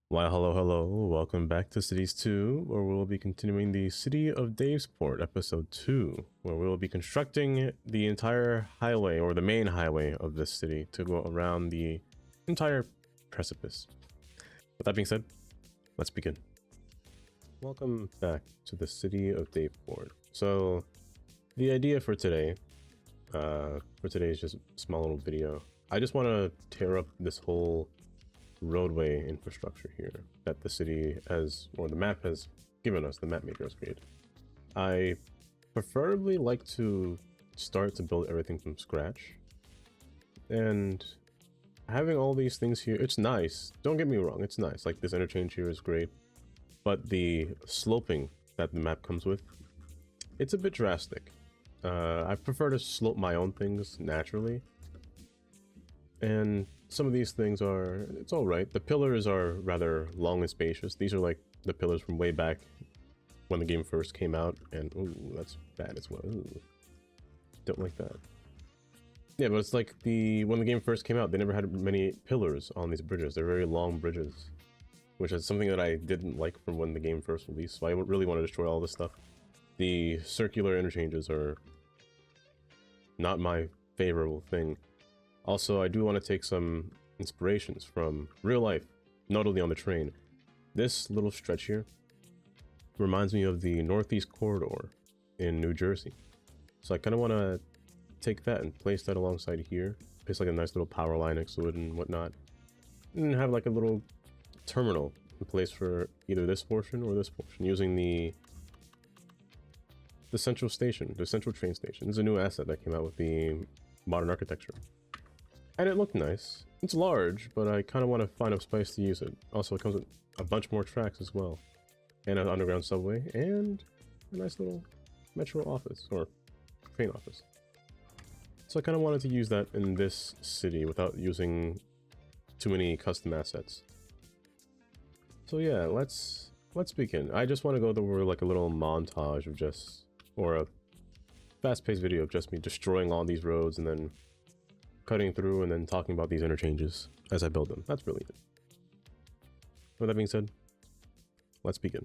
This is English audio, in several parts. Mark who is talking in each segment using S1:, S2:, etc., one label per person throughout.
S1: Why, hello. Welcome back to Cities 2, where we will be continuing the City of Davesport, Episode 2, where we will be constructing the entire highway, or the main highway of this city, to go around the entire precipice. With that being said, let's begin. Welcome back to the City of Davesport. So, the idea for today is just a small little video. I just want to tear up this whole roadway infrastructure here that the city has, or the map has given us, the map maker has created. I preferably like to start to build everything from scratch, and having all these things here, it's nice, don't get me wrong, it's nice, like this interchange here is great, but the sloping that the map comes with, it's a bit drastic. I prefer to slope my own things naturally, and some of these things are, it's alright. The pillars are rather long and spacious. These are like the pillars from way back when the game first came out, and ooh, that's bad as well. Ooh, don't like that. Yeah, but it's like when the game first came out, they never had many pillars on these bridges. They're very long bridges, which is something that I didn't like from when the game first released, so I really want to destroy all this stuff. The circular interchanges are not my favorable thing. Also, I do want to take some inspirations from real life, not only on the train. This little stretch here reminds me of the Northeast Corridor in New Jersey. So I kind of want to take that and place that alongside here. Place like a nice little power line next to it and whatnot. And have like a little terminal in place for either this portion or this portion, using the central station, the central train station. This is a new asset that came out with the modern architecture. And it looked nice. It's large, but I kind of want to find a space to use it. Also, it comes with a bunch more tracks as well. And an underground subway, and a nice little metro office, or train office. So I kind of wanted to use that in this city without using too many custom assets. So yeah, let's begin. I just want to go over like a little montage of or a fast-paced video of just me destroying all these roads and then cutting through and then talking about these interchanges as I build them. That's really it. With that being said, let's begin.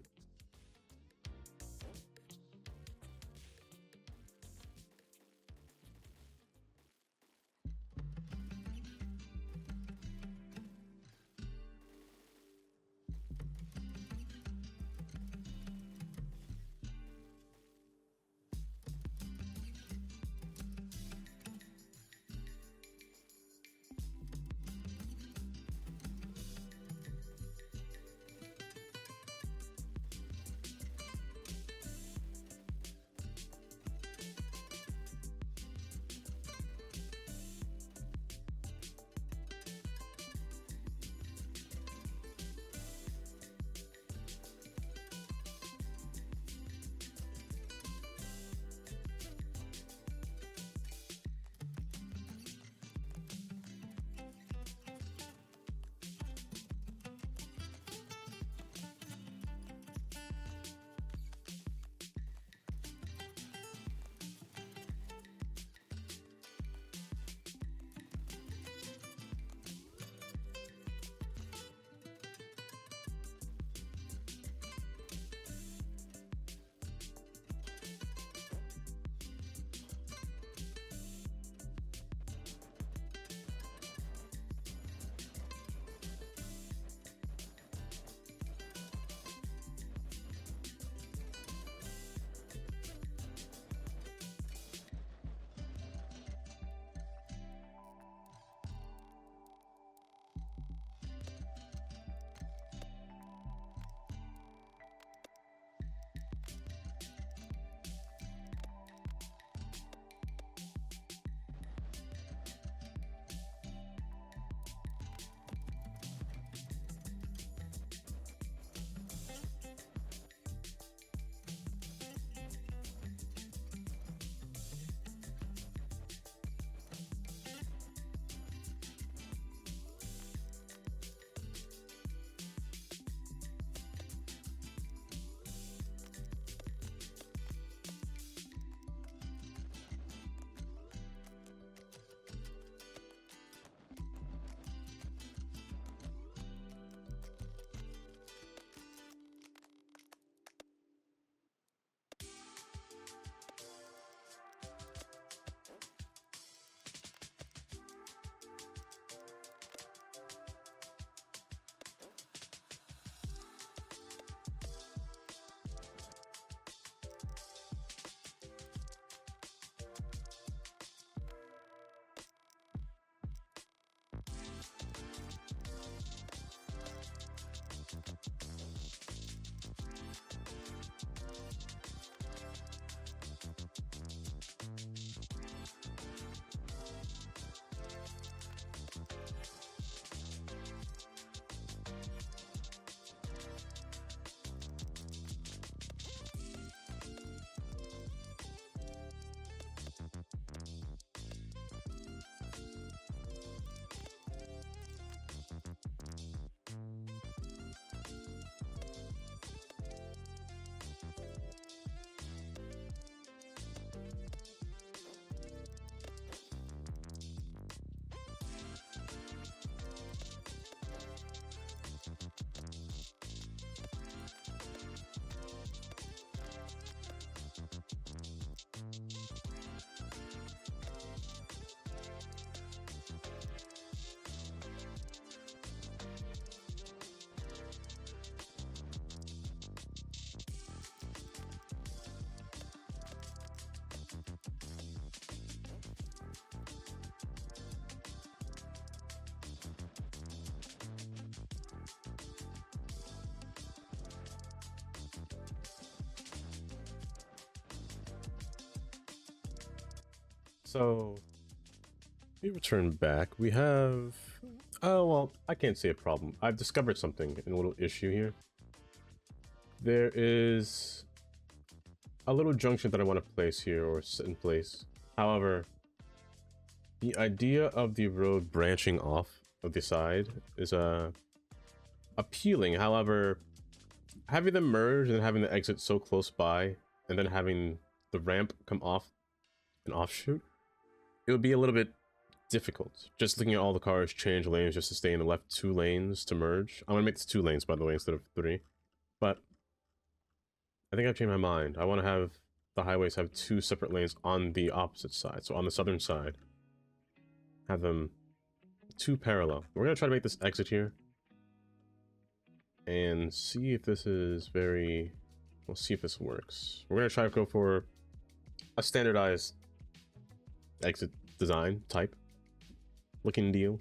S1: So we return back. We have, oh well, I can't say a problem. I've discovered something, a little issue here. There is a little junction that I want to place here, or set in place. However, the idea of the road branching off of the side is appealing. However, having them merge and having the exit so close by, and then having the ramp come off an offshoot, it would be a little bit difficult. Just looking at all the cars change lanes just to stay in the left 2 lanes to merge. I'm gonna make this 2 lanes, by the way, instead of 3. But I think I've changed my mind. I want to have the highways have 2 separate lanes on the opposite side. So on the southern side, have them 2 parallel. We're gonna try to make this exit here and see if this is very, we'll see if this works. We're gonna try to go for a standardized exit design type looking deal.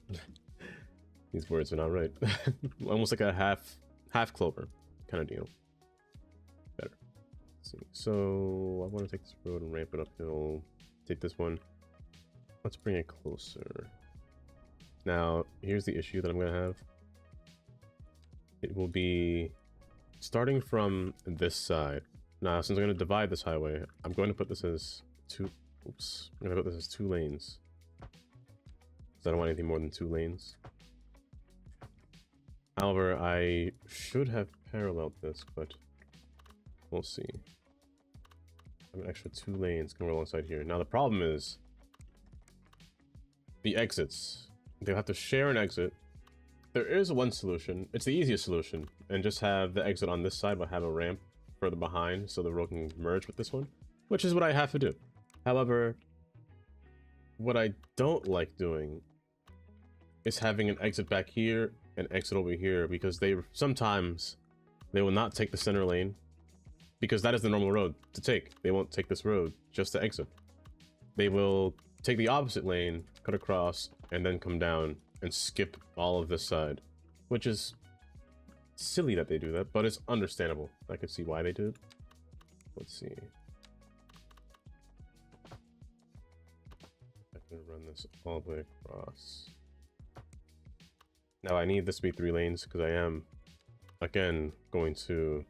S1: These words are not right. Almost like a half clover kind of deal. Better. Let's see. So I want to take this road and ramp it uphill. Take this one. Let's bring it closer. Now, here's the issue that I'm gonna have. It will be starting from this side. Now, since I'm gonna divide this highway, I'm going to put this as 2. Oops. I'm gonna put this as 2 lanes. Because I don't want anything more than 2 lanes. However, I should have paralleled this, but we'll see. I have an extra 2 lanes going alongside here. Now the problem is the exits. They'll have to share an exit. There is one solution. It's the easiest solution, and just have the exit on this side, but have a ramp further behind so the road can merge with this one, which is what I have to do. However, what I don't like doing is having an exit back here and exit over here, because sometimes they will not take the center lane, because that is the normal road to take. They won't take this road just to exit. They will take the opposite lane, cut across, and then come down and skip all of this side, which is silly that they do that, but it's understandable. I could see why they did it. Let's see. I can run this all the way across. Now I need this to be 3 lanes because I am, again, going to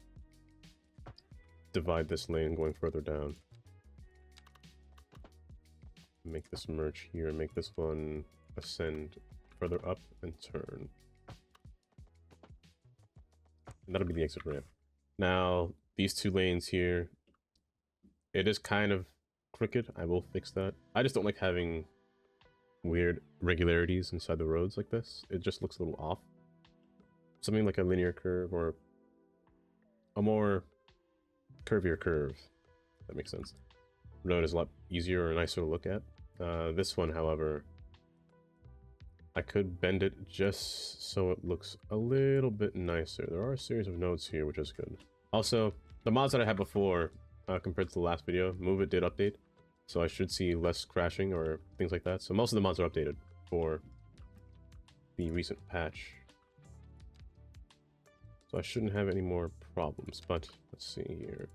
S1: divide this lane going further down. Make this merge here and make this one ascend further up and turn. And that'll be the exit ramp. Now, these 2 lanes here, it is kind of crooked. I will fix that. I just don't like having weird regularities inside the roads like this. It just looks a little off. Something like a linear curve or a more curvier curve. That makes sense. Road is a lot easier or nicer to look at. This one, however, I could bend it just so it looks a little bit nicer. There are a series of nodes here, which is good. Also, the mods that I had before, compared to the last video, Move It did update. So I should see less crashing or things like that. So most of the mods are updated for the recent patch. So I shouldn't have any more problems, but let's see here.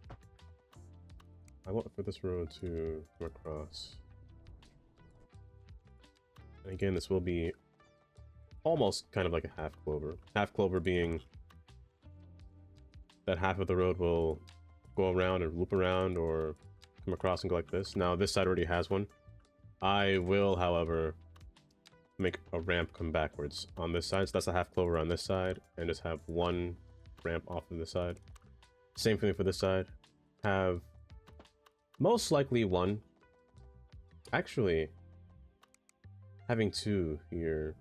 S1: I want for this road to come across. And again, this will be almost kind of like a half clover. Half clover being that half of the road will go around or loop around or come across and go like this. Now this side already has one. I will, however, make a ramp come backwards on this side. So that's a half clover on this side, and just have 1 ramp off of this side. Same thing for this side. Have most likely 1. Actually, having 2 here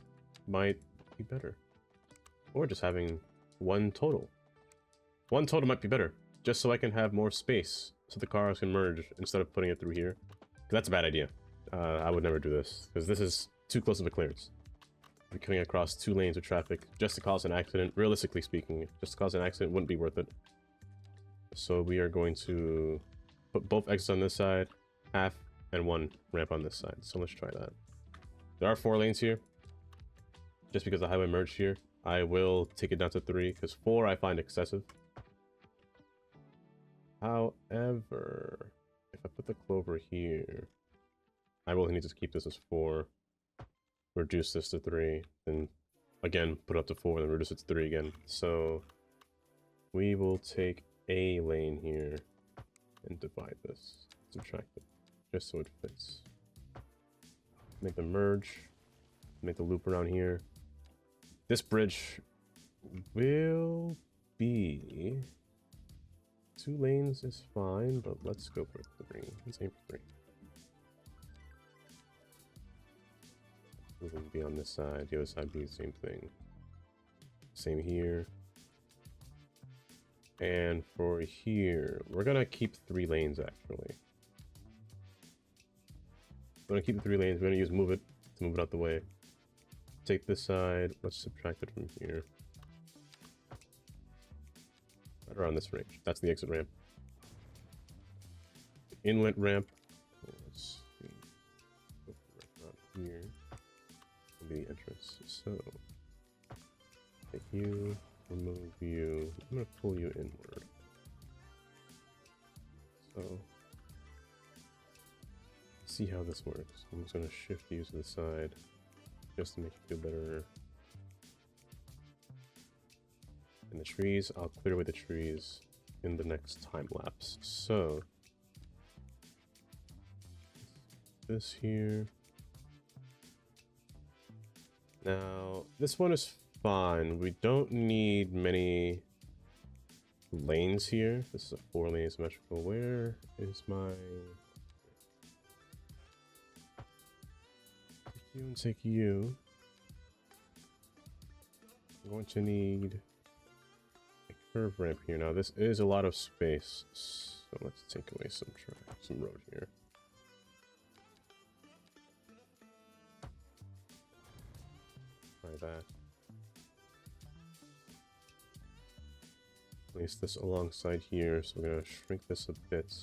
S1: might be better. Or just having 1 total. 1 total might be better, just so I can have more space so the cars can merge instead of putting it through here. 'Cause that's a bad idea. I would never do this, because this is too close of a clearance. We're coming across 2 lanes of traffic just to cause an accident. Realistically speaking, just to cause an accident wouldn't be worth it. So we are going to put both exits on this side, half, and 1 ramp on this side. So let's try that. There are 4 lanes here. Just because the highway merged here, I will take it down to 3, because 4 I find excessive. However, if I put the clover here, I will need to keep this as 4, reduce this to 3, then again put it up to 4, then reduce it to 3 again. So we will take a lane here and divide this, subtract it, just so it fits. Make the merge, make the loop around here. This bridge will be 2 lanes is fine, but let's go for 3. Let's aim for 3. It will be on this side, the other side be the same thing. Same here. And for here, we're gonna keep 3 lanes actually. We're gonna keep the 3 lanes, we're gonna use move it to move it out the way. Take this side, let's subtract it from here. Right around this range. That's the exit ramp. The inlet ramp. Let's see. Right around here. Will be the entrance. So take you, remove you. I'm gonna pull you inward. So see how this works. I'm just gonna shift you to the side just to make you feel better. And the trees, I'll clear away the trees in the next time lapse. So this here. Now this one is fine. We don't need many lanes here. This is a 4-lane symmetrical. Where is my take you and take you? I'm going to need curve ramp here. Now this is a lot of space, so let's take away some road here. Try that. Place this alongside here, so we're gonna shrink this a bit.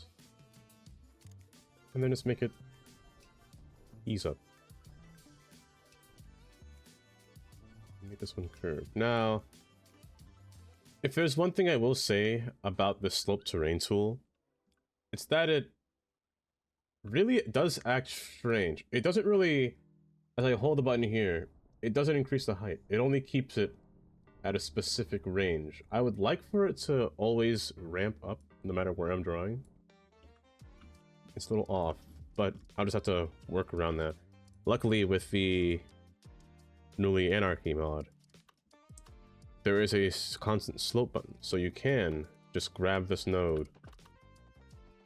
S1: And then just make it ease up. Make this one curve. Now, if there's one thing I will say about the slope terrain tool, it's that it really does act strange. It doesn't really, as I hold the button here, it doesn't increase the height. It only keeps it at a specific range. I would like for it to always ramp up no matter where I'm drawing. It's a little off, but I'll just have to work around that. Luckily with the Newly Anarchy mod, there is a constant slope button, so you can just grab this node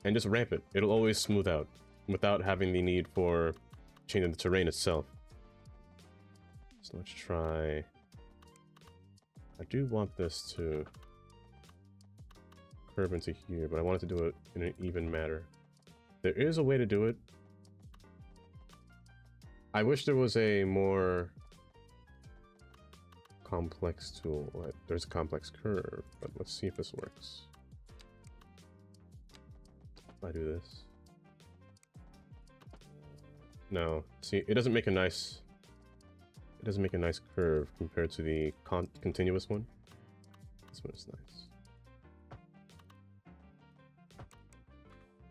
S1: and just ramp it. It'll always smooth out without having the need for changing the terrain itself. So let's try. I do want this to curve into here, but I want it to do it in an even manner. There is a way to do it. I wish there was a more complex tool. There's a complex curve, but let's see if this works. If I do this. No, see, it doesn't make a nice curve compared to the continuous one. This one is nice.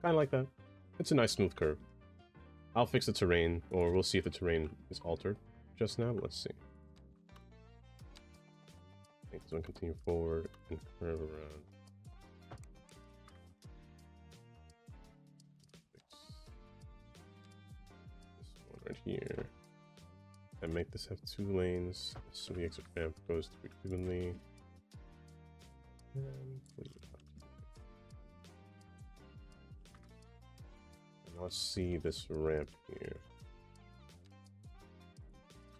S1: Kind of like that. It's a nice smooth curve. I'll fix the terrain, or we'll see if the terrain is altered just now, but let's see. Make this one continue forward and curve around. Fix this one right here. And make this have 2 lanes, so the exit ramp goes through evenly. And let's see this ramp here.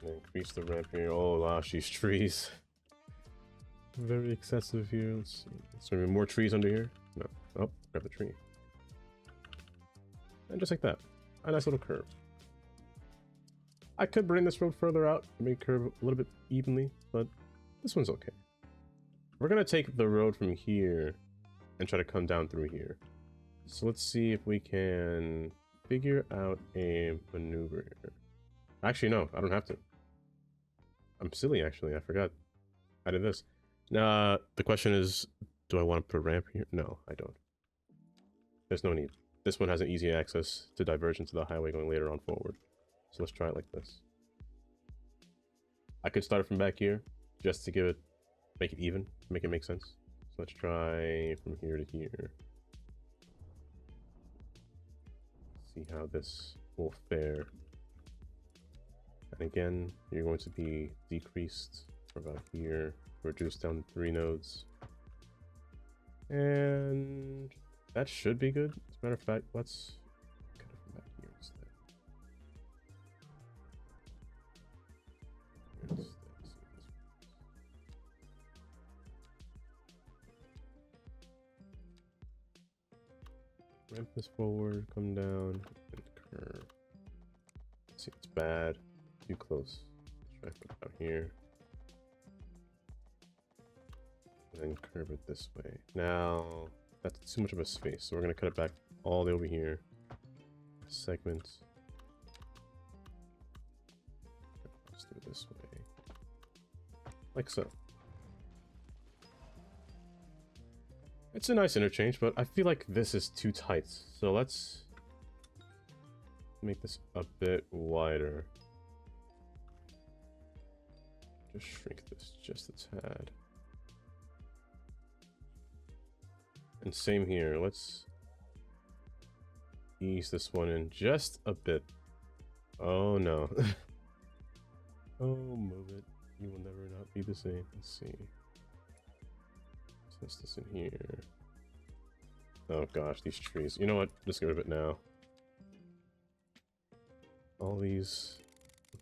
S1: Increase the ramp here. Oh gosh, these trees. Very excessive here. Let's see. Is there more trees under here? No. Oh, grab the tree. And just like that. A nice little curve. I could bring this road further out and make it curve a little bit evenly, but this one's okay. We're gonna take the road from here and try to come down through here. So let's see if we can figure out a maneuver here. Actually, no, I don't have to. I'm silly, actually. I forgot I did this. Now, the question is, do I want to put a ramp here? No, I don't. There's no need. this one has an easy access to diverge into the highway going later on forward. So let's try it like this. I could start it from back here just to give it, make it even, make it make sense. So let's try from here to here. See how this will fare. And again, you're going to be decreased for about here, reduced down to 3 nodes. And that should be good. As a matter of fact, let's cut it from back here instead. Ramp this forward, come down, and curve. See, it's bad. Too close. Let's try to put it out here. And then curve it this way. Now, that's too much of a space, so we're going to cut it back all the way over here. Segments. Let's do it this way. Like so. It's a nice interchange, but I feel like this is too tight. So let's make this a bit wider. Just shrink this just a tad. And same here, let's ease this one in just a bit. Oh no. Oh, move it. You will never not be the same. Let's see. Test this in here. Oh gosh, these trees. You know what? Just get rid of it now. All these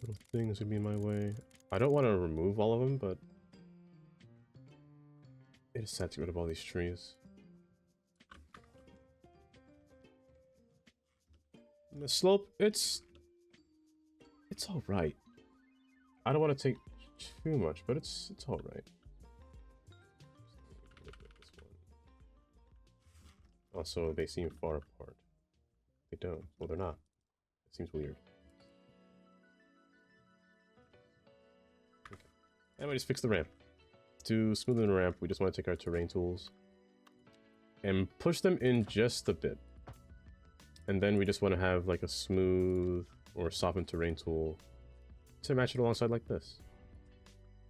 S1: little things would be in my way. I don't want to remove all of them, but it is sad to get rid of all these trees. And the slope, it's all right. I don't want to take too much, but it's all right. Also, they seem far apart. They don't. Well, they're not. It seems weird. Okay. And we just fix the ramp. To smoothen the ramp, we just want to take our terrain tools and push them in just a bit. And then we just want to have like a smooth or softened terrain tool to match it alongside like this.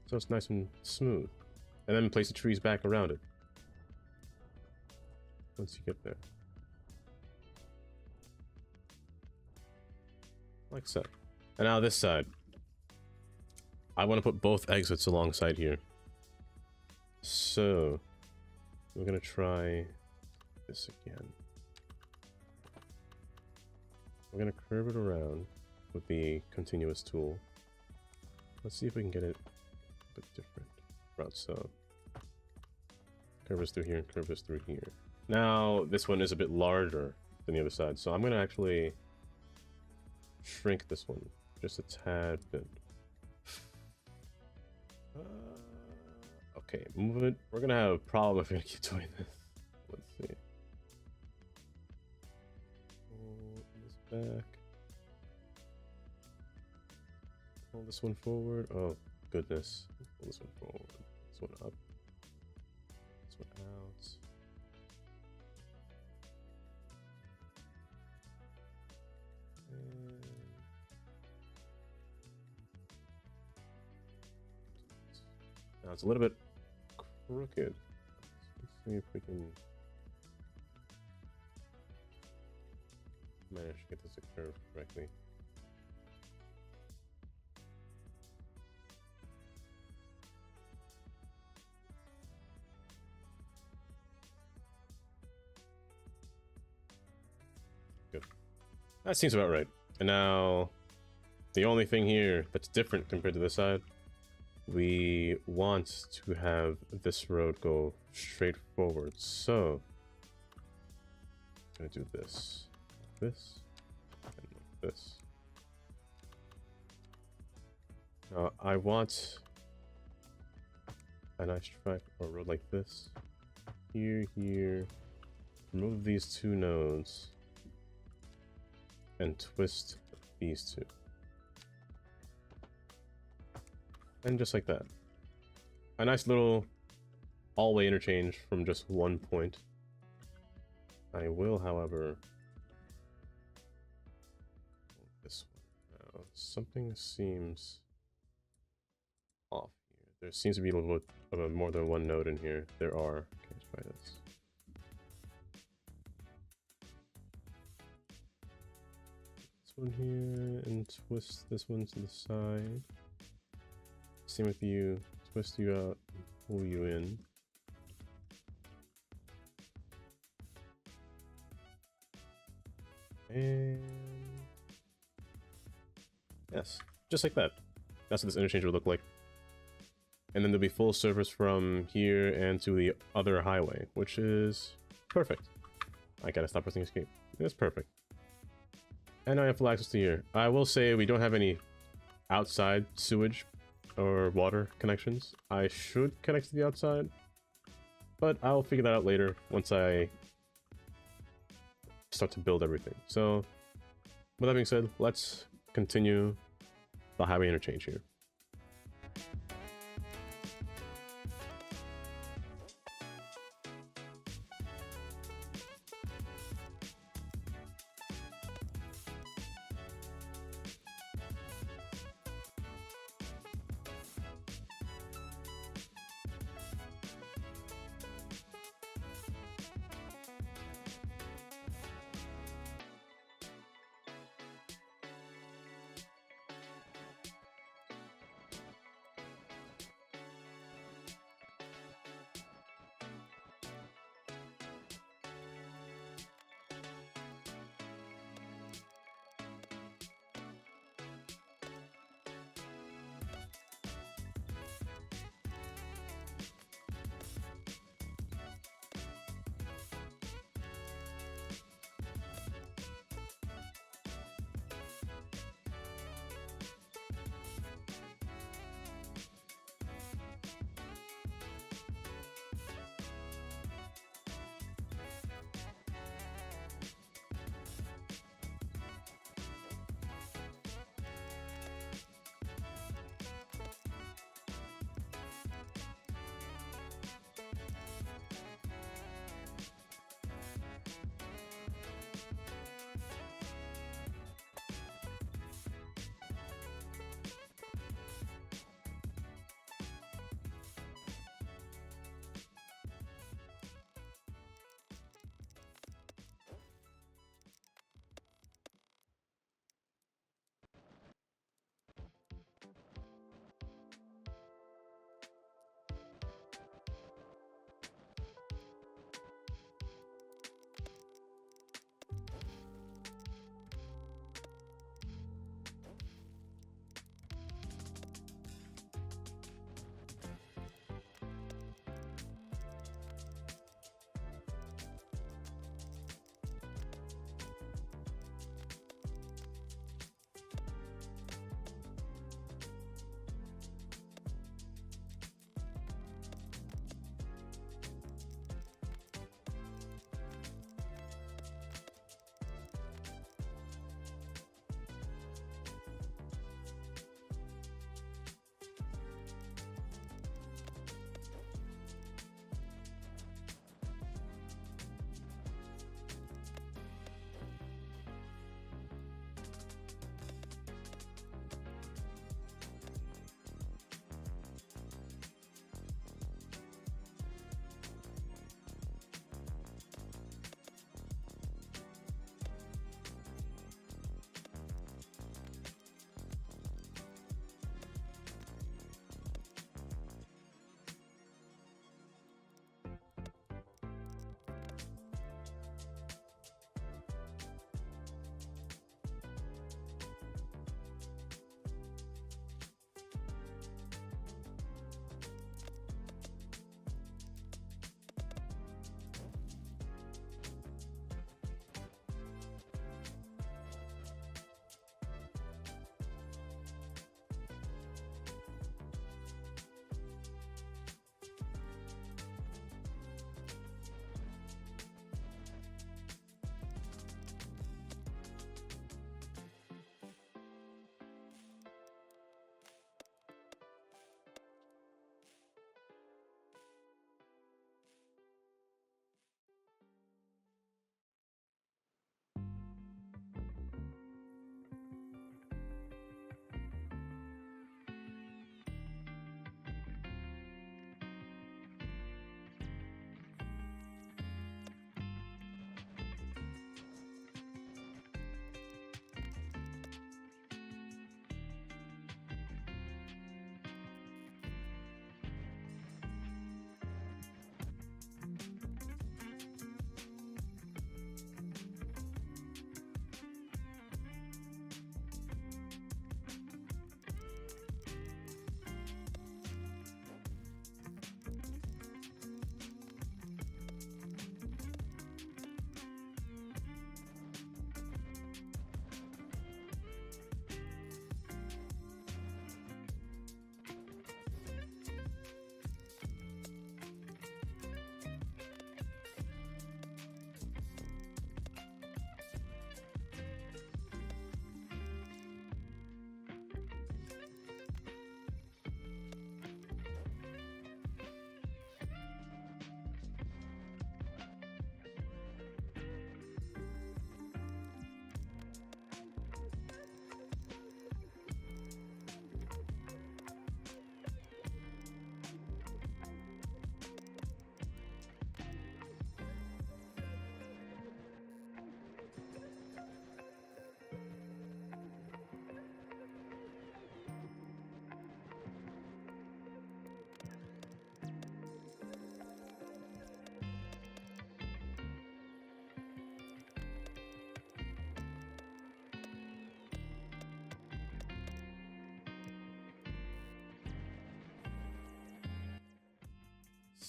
S1: So it's nice and smooth. And then place the trees back around it. Once you get there. Like so. And now this side. I want to put both exits alongside here. So we're going to try this again. We're going to curve it around with the continuous tool. Let's see if we can get it a bit different. About so. Curve this through here and curve this through here. Now, this one is a bit larger than the other side, so I'm going to actually shrink this one just a tad bit. Okay, move it. We're going to have a problem if we're going to keep doing this. Let's see. Pull this back. Pull this one forward. Oh, goodness. Pull this one forward. This one up. This one out. Now it's a little bit crooked. Let's see if we can manage to get this to curve correctly. Good. That seems about right. And now, the only thing here that's different compared to this side, we want to have this road go straight forward. So, I'm gonna do this, and this. Now, I want a nice track or road like this. Here. Remove these 2 nodes. And twist these 2. And just like that. A nice little all-way interchange from just one point. I will, however, something seems off here. There seems to be a little bit of a more than one node in here. There are. Okay, let's try this. This one here, and twist this one to the side. Same with you. Twist you out, pull you in. And yes, just like that. That's what this interchange would look like. And then there'll be full service from here and to the other highway, which is perfect. I gotta stop pressing escape. That's perfect. And I have full access to here. I will say we don't have any outside sewage or water connections. I should connect to the outside, but I'll figure that out later once I start to build everything. So with that being said, let's continue the highway interchange here.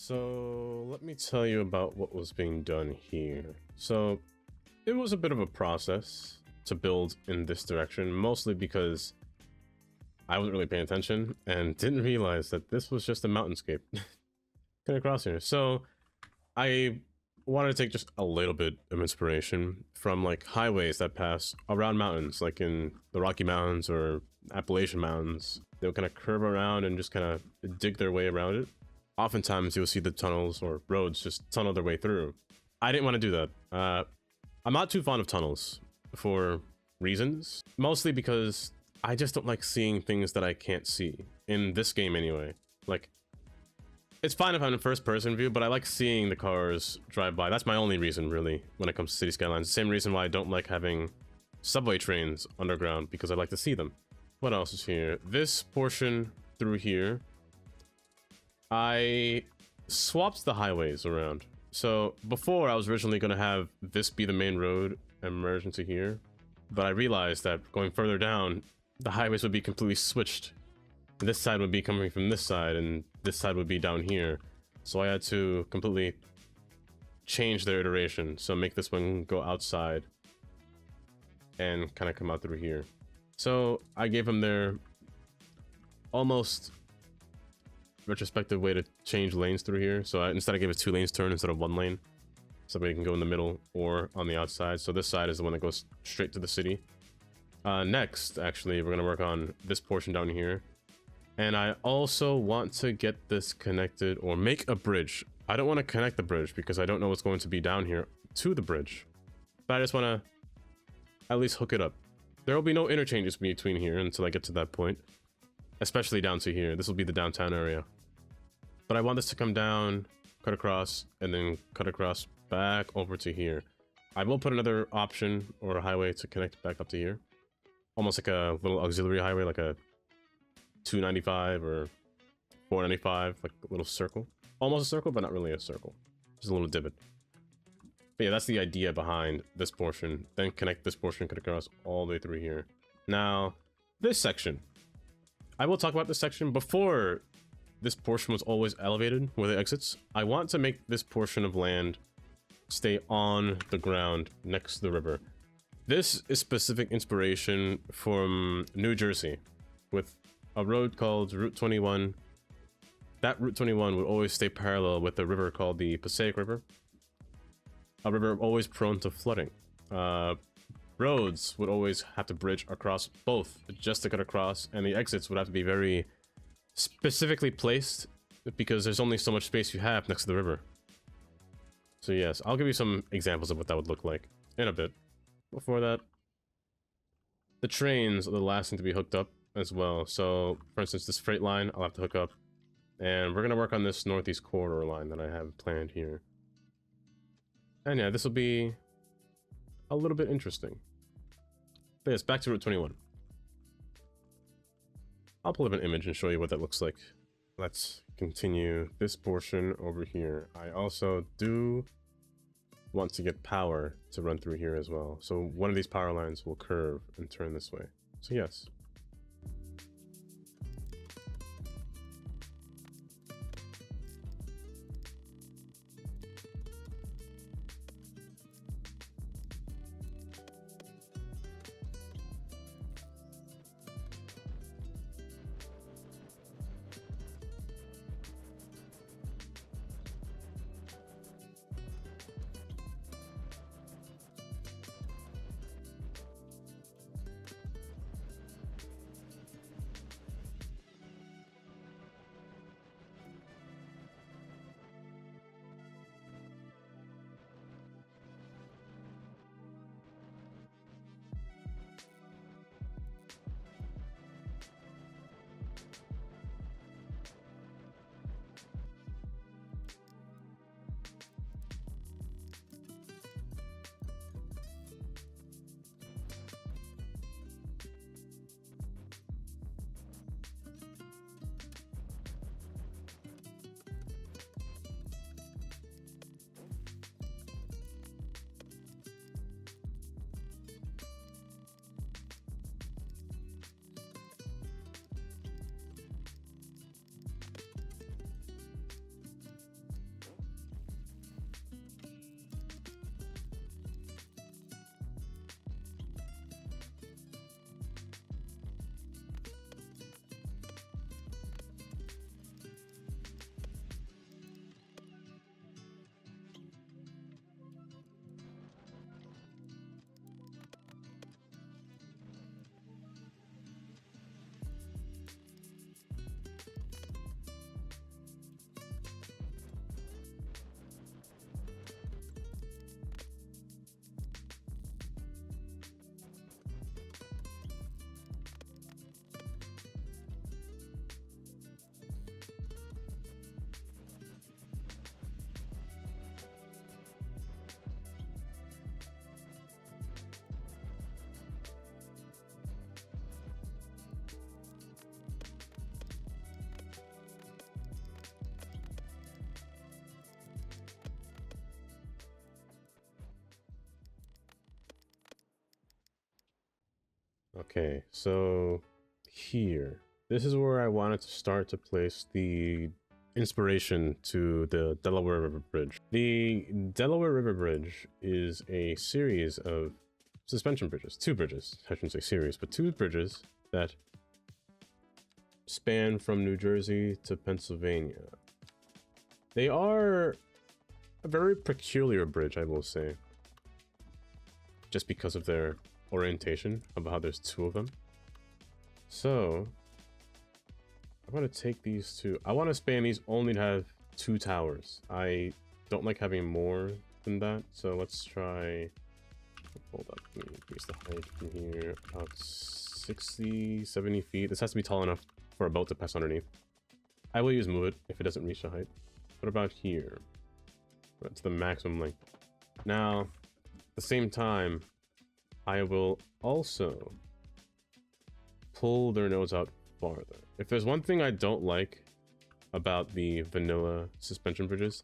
S1: So let me tell you about what was being done here. So it was a bit of a process to build in this direction, mostly because I wasn't really paying attention and didn't realize that this was just a mountainscape coming across here. So I wanted to take just a little bit of inspiration from like highways that pass around mountains, like in the Rocky Mountains or Appalachian Mountains. They would kind of curve around and just kind of dig their way around it. Oftentimes you'll see the tunnels or roads just tunnel their way through. I didn't want to do that. I'm not too fond of tunnels for reasons, mostly because I just don't like seeing things that I can't see in this game anyway. Like, it's fine if I'm in first person view, but I like seeing the cars drive by. That's my only reason really when it comes to City Skylines. The same reason why I don't like having subway trains underground, because I like to see them. What else is here? This portion through here, I swapped the highways around. So before I was originally going to have this be the main road and merge into here, but I realized that going further down, the highways would be completely switched. This side would be coming from this side and this side would be down here. So I had to completely change their iteration. So make this one go outside and kind of come out through here. So I gave them their almost retrospective way to change lanes through here. So instead I gave it 2 lanes turn instead of 1 lane. Somebody can go in the middle or on the outside. So this side is the one that goes straight to the city. Next, actually, we're going to work on this portion down here. And I also want to get this connected or make a bridge. I don't want to connect the bridge because I don't know what's going to be down here to the bridge. But I just want to at least hook it up. There will be no interchanges between here until I get to that point. Especially down to here. This will be the downtown area. But I want this to come down, cut across, and then cut across back over to here. I will put another option or a highway to connect back up to here. Almost like a little auxiliary highway, like a 295 or 495, like a little circle. Almost a circle, but not really a circle. Just a little divot. But yeah, that's the idea behind this portion. Then connect this portion, cut across all the way through here. Now, this section. I will talk about this section. Before this portion was always elevated where the exits. I want to make this portion of land stay on the ground next to the river. This is specific inspiration from New Jersey with a road called Route 21. That Route 21 would always stay parallel with a river called the Passaic River. A river always prone to flooding. Roads would always have to bridge across both just to get across, and the exits would have to be very specifically placed because there's only so much space you have next to the river. So yes, I'll give you some examples of what that would look like in a bit. Before that, the trains are the last thing to be hooked up as well. So, for instance, this freight line I'll have to hook up. And we're going to work on this northeast corridor line that I have planned here. And yeah, this will be a little bit interesting. But yes, back to Route 21. I'll pull up an image and show you what that looks like. Let's continue this portion over here. I also do want to get power to run through here as well. So one of these power lines will curve and turn this way. So yes. Okay, so here, this is where I wanted to start to place the inspiration to the Delaware River Bridge. The Delaware River Bridge is a series of suspension bridges, two bridges, I shouldn't say series, but two bridges that span from New Jersey to Pennsylvania. They are a very peculiar bridge, I will say, just because of their orientation, about how there's two of them. So I want to take these two. I want to span these only to have two towers. I don't like having more than that, so let's try. Hold up, let me increase the height from here about 60, 70 feet. This has to be tall enough for a boat to pass underneath. I will use move it if it doesn't reach the height. What about here? That's the maximum length. Now, at the same time, I will also pull their nodes out farther. If there's one thing I don't like about the vanilla suspension bridges,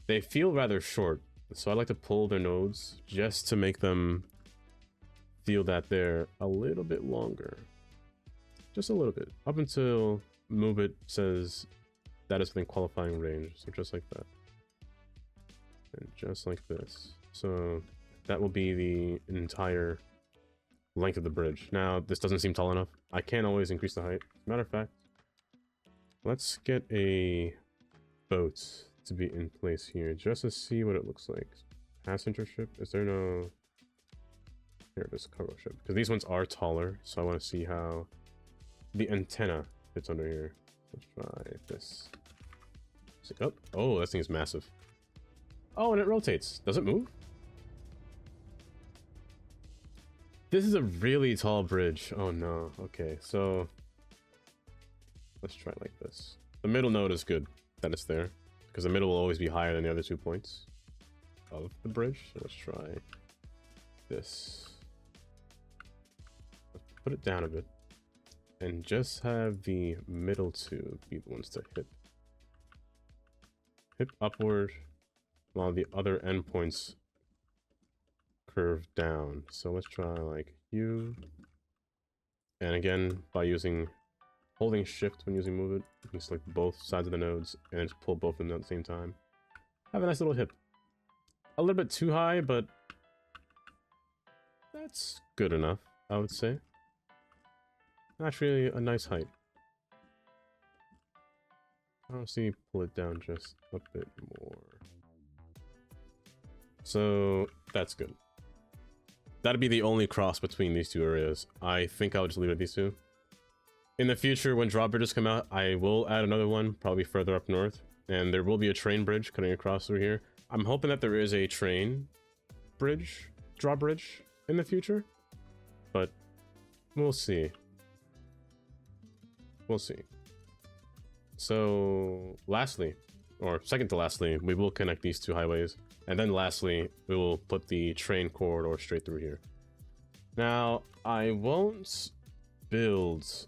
S1: they feel rather short. So I like to pull their nodes just to make them feel that they're a little bit longer. Just a little bit. Up until move it says that is within qualifying range. So just like that. And just like this. So that will be the entire length of the bridge. Now, this doesn't seem tall enough. I can always increase the height. As a matter of fact, let's get a boat to be in place here just to see what it looks like. Passenger ship? Is there no... Here it is, cargo ship. Because these ones are taller, so I want to see how the antenna fits under here. Let's try this. Oh, that thing is massive. Oh, and it rotates. Does it move? This is a really tall bridge. Oh no. Okay, so let's try it like this. The middle node is good that it's there, because the middle will always be higher than the other 2 points of the bridge. So let's try this. Let's put it down a bit and just have the middle two be the ones to hip upward, while the other endpoints curve down. So let's try like you. And again, by holding shift when using move it, you can select both sides of the nodes and just pull both of them at the same time. Have a nice little hip. A little bit too high, but that's good enough, I would say. Actually, a nice height. Honestly, pull it down just a bit more. So that's good. That'd be the only cross between these two areas. I think I'll just leave it at these two. In the future, when drawbridges come out, I will add another one, probably further up north. And there will be a train bridge cutting across through here. I'm hoping that there is a train bridge, drawbridge in the future. But we'll see. We'll see. So lastly, or second to lastly, we will connect these two highways. And then lastly, we will put the train corridor straight through here. Now, I won't build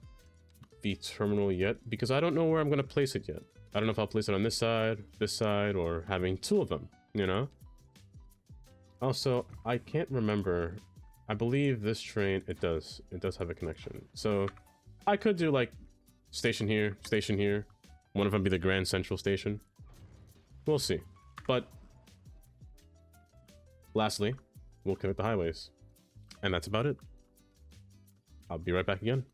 S1: the terminal yet because I don't know where I'm going to place it yet. I don't know if I'll place it on this side, or having two of them, you know? Also, I can't remember. I believe this train, it does have a connection. So I could do like station here, one of them be the Grand Central Station. We'll see. But lastly, we'll connect the highways. And that's about it. I'll be right back again.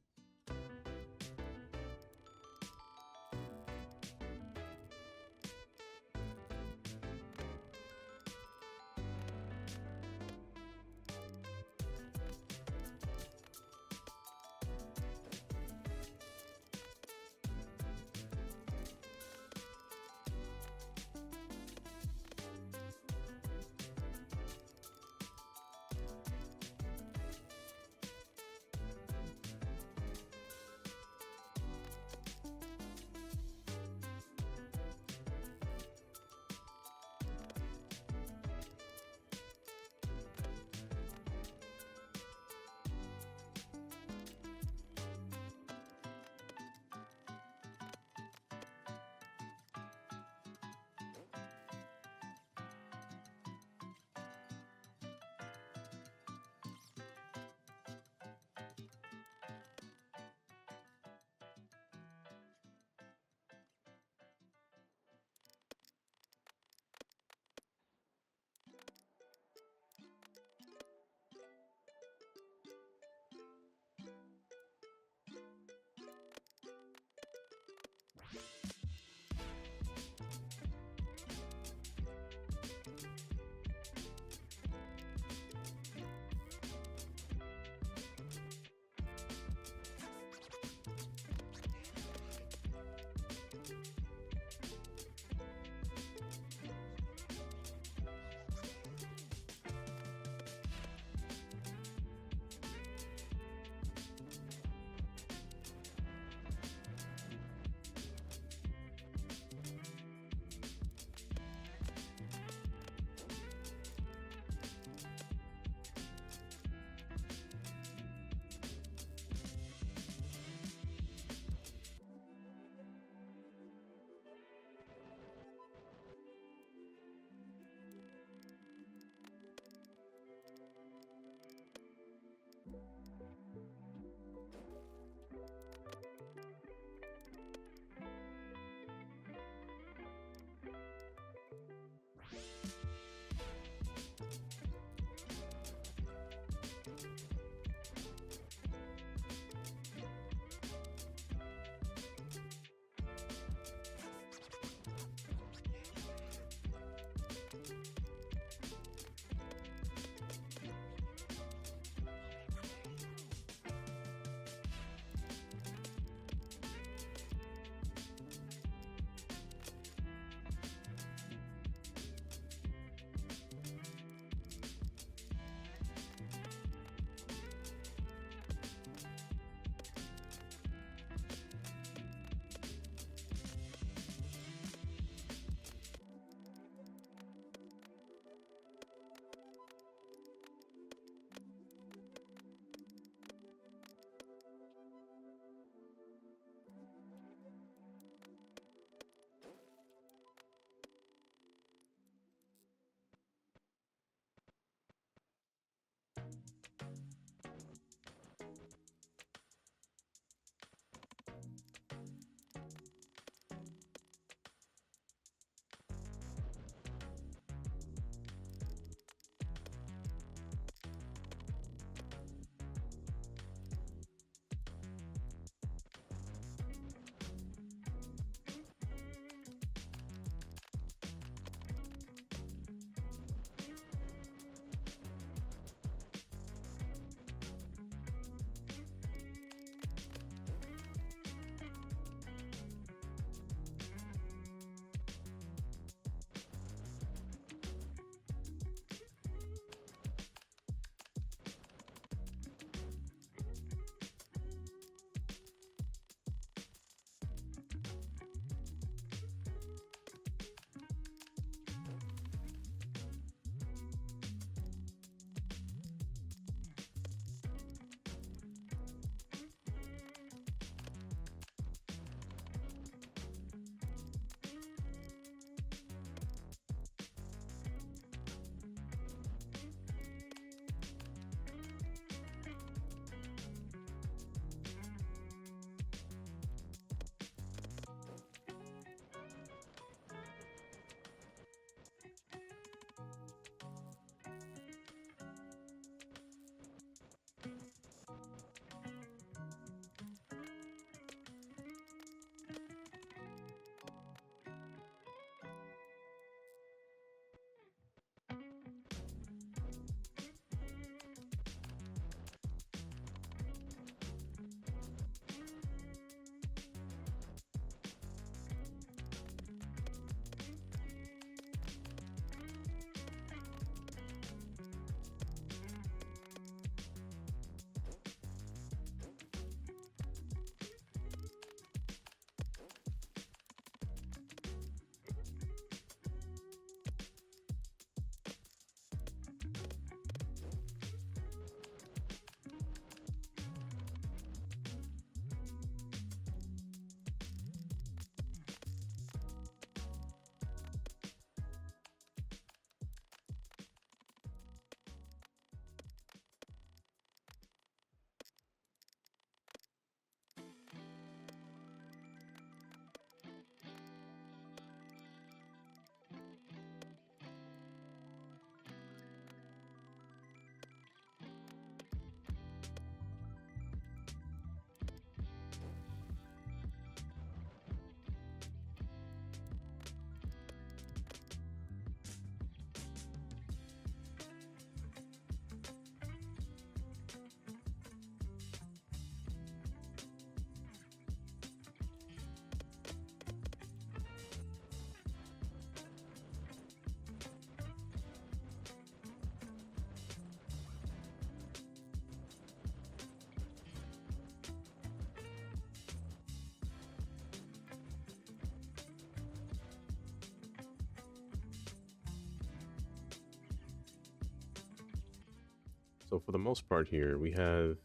S1: So for the most part here, we have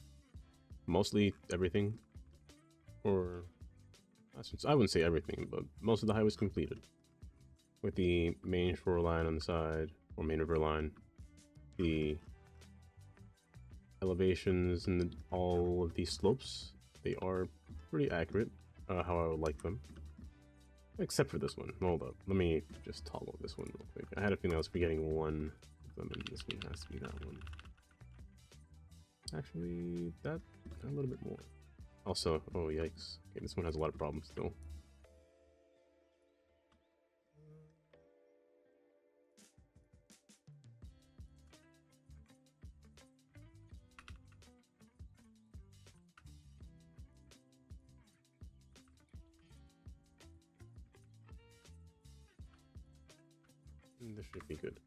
S1: mostly everything, or I wouldn't say everything, but most of the highways completed. With the main shoreline on the side, or main river line, the elevations and all of these slopes, they are pretty accurate, how I would like them. Except for this one. Hold up. Let me just toggle this one real quick. I had a feeling I was forgetting one of them, and this one has to be that one. Actually, that a little bit more. Also, oh yikes. Okay, this one has a lot of problems still. This should be good.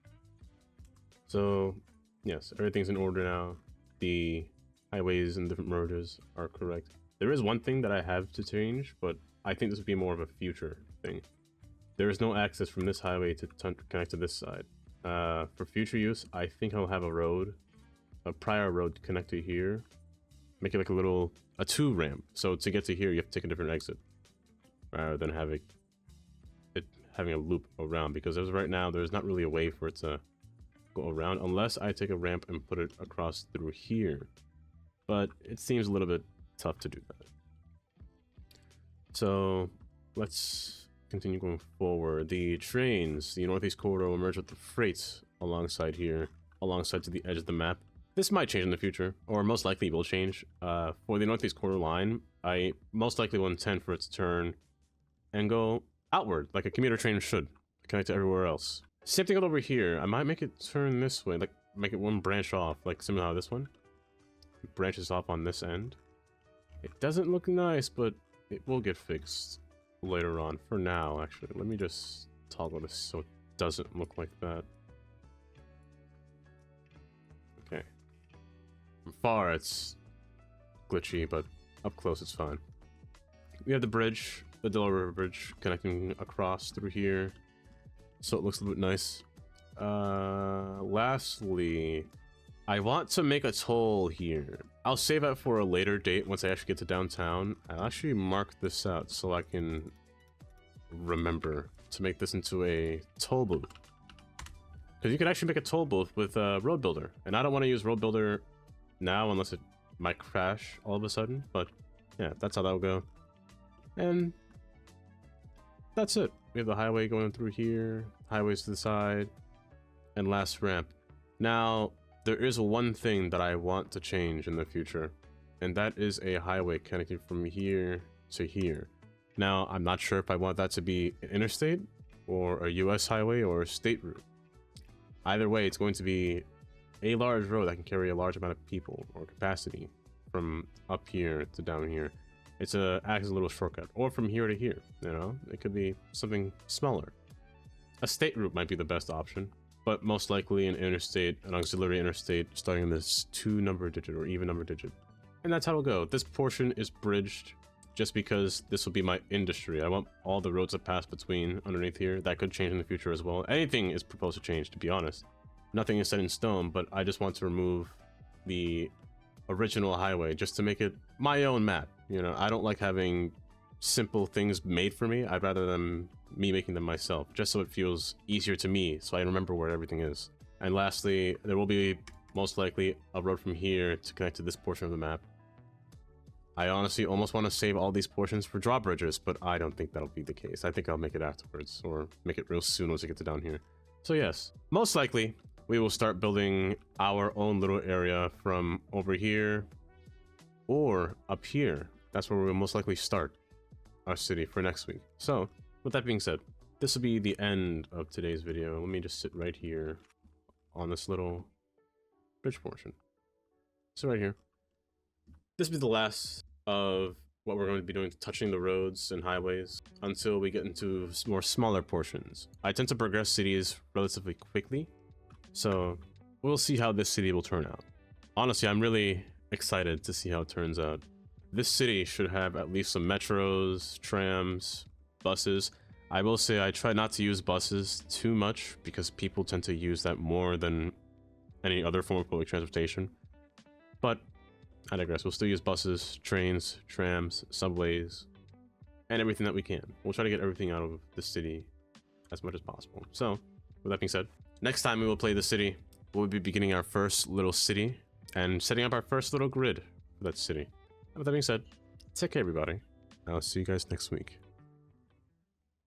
S1: So, yes, everything's in order now. The highways and different merges are correct. There is one thing that I have to change, but I think this would be more of a future thing. There is no access from this highway to connect to this side. For future use, I think I'll have a prior road to connect to here. Make it like a 2 ramp. So to get to here, you have to take a different exit, rather than having a loop around, because as of right now, there's not really a way for it to go around unless I take a ramp and put it across through here. But it seems a little bit tough to do that. So let's continue going forward. The trains, the Northeast Corridor will merge with the freights alongside here, alongside to the edge of the map. This might change in the future, or most likely will change. For the Northeast Corridor line, I most likely will intend for it to turn and go outward, like a commuter train should, connect to everywhere else. Same thing over here. I might make it turn this way, like make it one branch off, like similar to this one. It branches off on this end. It doesn't look nice, but it will get fixed later on. For now, actually, let me just toggle this so it doesn't look like that. Okay. From far, it's glitchy, but up close, it's fine. We have the bridge. The Delaware River Bridge connecting across through here, so it looks a little bit nice. Lastly, I want to make a toll here. I'll save that for a later date once I actually get to downtown. I'll actually mark this out so I can remember to make this into a toll booth, because you can actually make a toll booth with Road Builder, and I don't want to use Road Builder now unless it might crash all of a sudden. But yeah, that's how that'll go. And that's it. We have the highway going through here, highways to the side, and last ramp. Now, there is one thing that I want to change in the future, and that is a highway connecting from here to here. Now, I'm not sure if I want that to be an interstate, or a US highway, or a state route. Either way, it's going to be a large road that can carry a large amount of people, or capacity, from up here to down here. It's acts as a little shortcut, or from here to here, you know? It could be something smaller. A state route might be the best option, but most likely an interstate, an auxiliary interstate, starting in this 2 number digit or even number digit. And that's how it'll go. This portion is bridged just because this will be my industry. I want all the roads to pass between underneath here. That could change in the future as well. Anything is proposed to change, to be honest. Nothing is set in stone, but I just want to remove the original highway just to make it my own map. You know, I don't like having simple things made for me. I'd rather than me making them myself, just so it feels easier to me, so I remember where everything is. And lastly, there will be most likely a road from here to connect to this portion of the map. I honestly almost want to save all these portions for drawbridges, but I don't think that'll be the case. I think I'll make it afterwards, or make it real soon once I get to down here. So yes, most likely we will start building our own little area from over here or up here. That's where we'll most likely start our city for next week. So with that being said, this will be the end of today's video. Let me just sit right here on this little bridge portion. So right here. This will be the last of what we're going to be doing, touching the roads and highways until we get into more smaller portions. I tend to progress cities relatively quickly, so we'll see how this city will turn out. Honestly, I'm really excited to see how it turns out. This city should have at least some metros, trams, buses. I will say I try not to use buses too much because people tend to use that more than any other form of public transportation. But I digress. We'll still use buses, trains, trams, subways, and everything that we can. We'll try to get everything out of the city as much as possible. So, with that being said, next time we will play the city, we'll be beginning our first little city and setting up our first little grid for that city. And with that being said, take care, everybody. I'll see you guys next week.